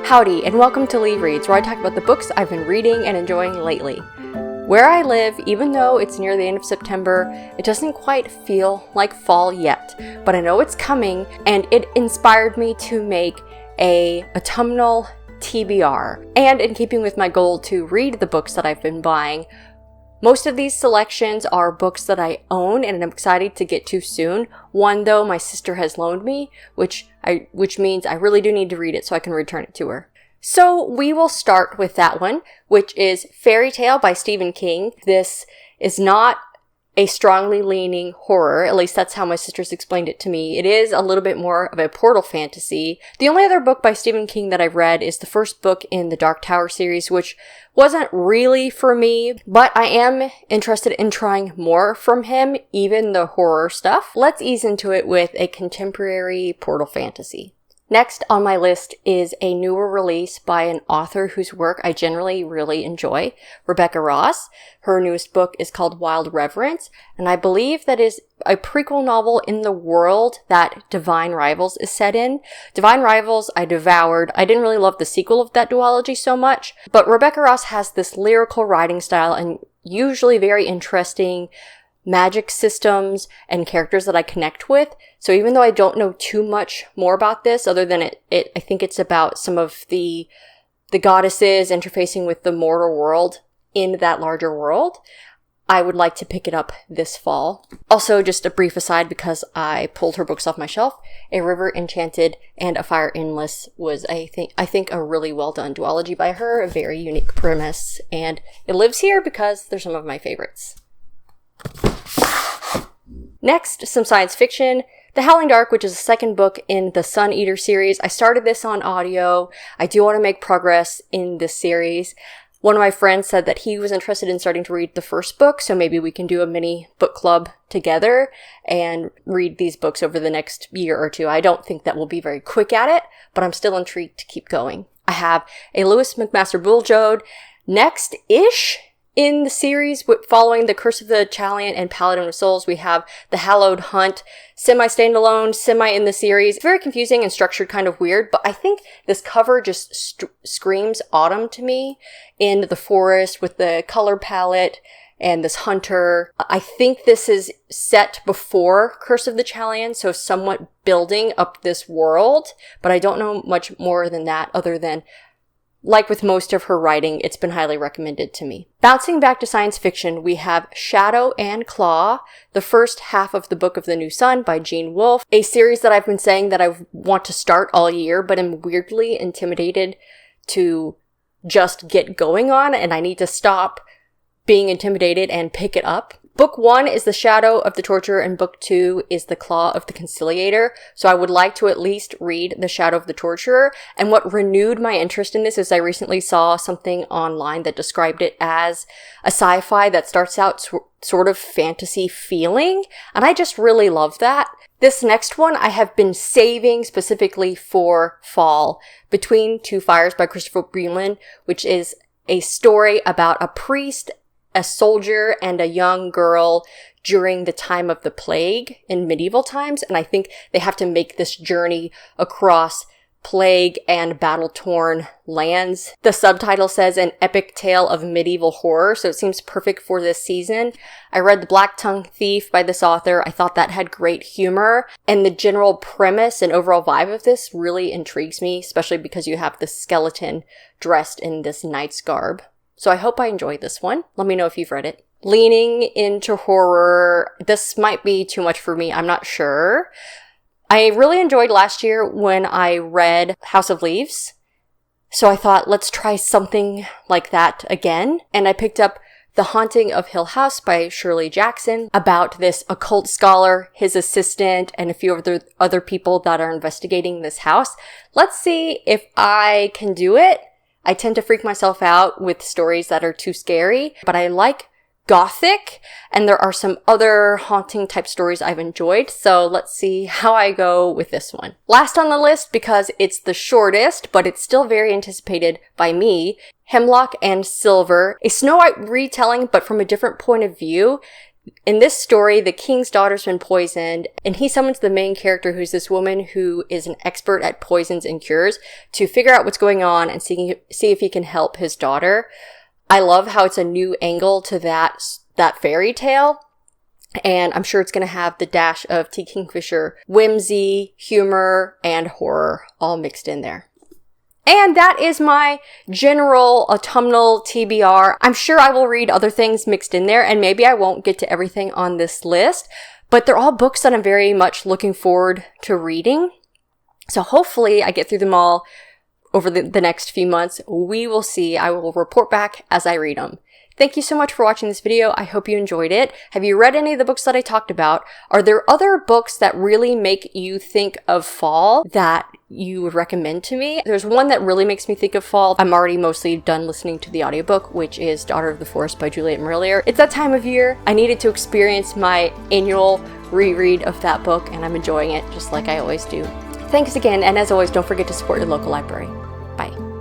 Howdy, and welcome to LeeReads, where I talk about the books I've been reading and enjoying lately. Where I live, even though it's near the end of September, it doesn't quite feel like fall yet, but I know it's coming, and it inspired me to make a autumnal TBR. And in keeping with my goal to read the books that I've been buying, most of these selections are books that I own and I'm excited to get to soon. One, though, my sister has loaned me, which means I really do need to read it so I can return it to her. So we will start with that one, which is Fairy Tale by Stephen King. This is not a strongly leaning horror, at least that's how my sisters explained it to me. It is a little bit more of a portal fantasy. The only other book by Stephen King that I've read is the first book in the Dark Tower series, which wasn't really for me, but I am interested in trying more from him, even the horror stuff. Let's ease into it with a contemporary portal fantasy. Next on my list is a newer release by an author whose work I generally really enjoy, Rebecca Ross. Her newest book is called Wild Reverence, and I believe that is a prequel novel in the world that Divine Rivals is set in. Divine Rivals I devoured. I didn't really love the sequel of that duology so much, but Rebecca Ross has this lyrical writing style and usually very interesting magic systems and characters that I connect with. So even though I don't know too much more about this, other than I think it's about some of the goddesses interfacing with the mortal world in that larger world, I would like to pick it up this fall. Also, just a brief aside, because I pulled her books off my shelf, A River Enchanted and A Fire Endless was, I think a really well done duology by her, a very unique premise, and it lives here because they're some of my favorites. Next, some science fiction. The Howling Dark, which is the second book in the Sun Eater series. I started this on audio. I do want to make progress in this series. One of my friends said that he was interested in starting to read the first book, so maybe we can do a mini book club together and read these books over the next year or two. I don't think that we'll be very quick at it, but I'm still intrigued to keep going. I have a Lewis McMaster Bulljoad next-ish in the series, following The Curse of the Chaliant and Paladin of Souls. We have The Hallowed Hunt, semi-standalone, semi in the series. It's very confusing and structured kind of weird, but I think this cover just screams autumn to me, in the forest with the color palette and this hunter. I think this is set before Curse of the Chaliant, so somewhat building up this world, but I don't know much more than that, other than, like with most of her writing, it's been highly recommended to me. Bouncing back to science fiction, we have Shadow and Claw, the first half of the Book of the New Sun by Gene Wolfe, a series that I've been saying that I want to start all year, but am weirdly intimidated to just get going on, and I need to stop being intimidated and pick it up. Book 1 is The Shadow of the Torturer, and Book 2 is The Claw of the Conciliator. So I would like to at least read The Shadow of the Torturer. And what renewed my interest in this is I recently saw something online that described it as a sci-fi that starts out sort of fantasy feeling. And I just really love that. This next one I have been saving specifically for fall. Between Two Fires by Christopher Breland, which is a story about a priest, a soldier, and a young girl during the time of the plague in medieval times. And I think they have to make this journey across plague and battle-torn lands. The subtitle says an epic tale of medieval horror, so it seems perfect for this season. I read The Black Tongue Thief by this author. I thought that had great humor, and the general premise and overall vibe of this really intrigues me, especially because you have the skeleton dressed in this knight's garb. So I hope I enjoyed this one. Let me know if you've read it. Leaning into horror, this might be too much for me, I'm not sure. I really enjoyed last year when I read House of Leaves, so I thought, let's try something like that again. And I picked up The Haunting of Hill House by Shirley Jackson, about this occult scholar, his assistant, and a few other people that are investigating this house. Let's see if I can do it. I tend to freak myself out with stories that are too scary, but I like gothic, and there are some other haunting type stories I've enjoyed, so let's see how I go with this one. Last on the list, because it's the shortest, but it's still very anticipated by me, Hemlock and Silver, a Snow White retelling, but from a different point of view. In this story, the king's daughter's been poisoned, and he summons the main character, who's this woman who is an expert at poisons and cures, to figure out what's going on and see if he can help his daughter. I love how it's a new angle to that fairy tale, and I'm sure it's going to have the dash of T. Kingfisher whimsy, humor, and horror all mixed in there. And that is my general autumnal TBR. I'm sure I will read other things mixed in there, and maybe I won't get to everything on this list, but they're all books that I'm very much looking forward to reading. So hopefully I get through them all over the next few months. We will see. I will report back as I read them. Thank you so much for watching this video. I hope you enjoyed it. Have you read any of the books that I talked about? Are there other books that really make you think of fall that you would recommend to me? There's one that really makes me think of fall. I'm already mostly done listening to the audiobook, which is Daughter of the Forest by Juliet Marillier. It's that time of year. I needed to experience my annual reread of that book, and I'm enjoying it just like I always do. Thanks again, and as always, don't forget to support your local library. Bye.